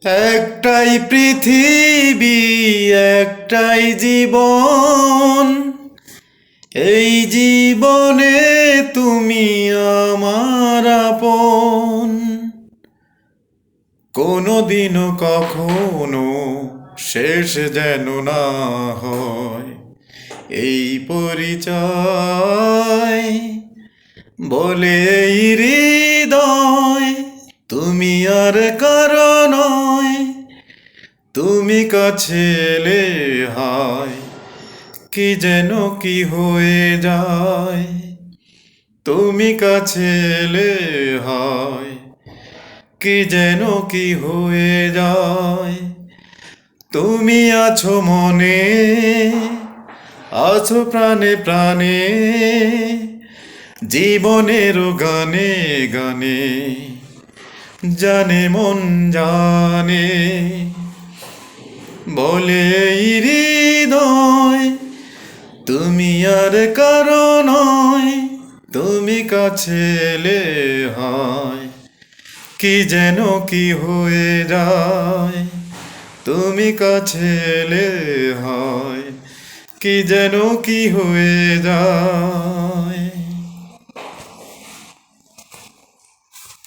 একটাই পৃথিবী, একটাই জীবন। এই জীবনে তুমি আমার আপন। কোনোদিনও কখনো শেষ যেন না হয় এই পরিচয়। বলে এই হৃদয় তুমি আর কারো নয়। তুমি কাছে এলে হয় কি যেন কি হয়ে যায়। তুমি কাছে এলে হয় কি যেন কি হয়ে যায়। তুমি আছো মনে, আছো প্রাণে প্রাণে, জীবনের গানে গানে জানে মন জানে। বলে এই হৃদয় তুমি আর কারো নয়। তুমি কাছে এলে হয় কি যেন কি হয়ে যায়। তুমি কাছে এলে হয় কি যেন কি হয়ে যায়।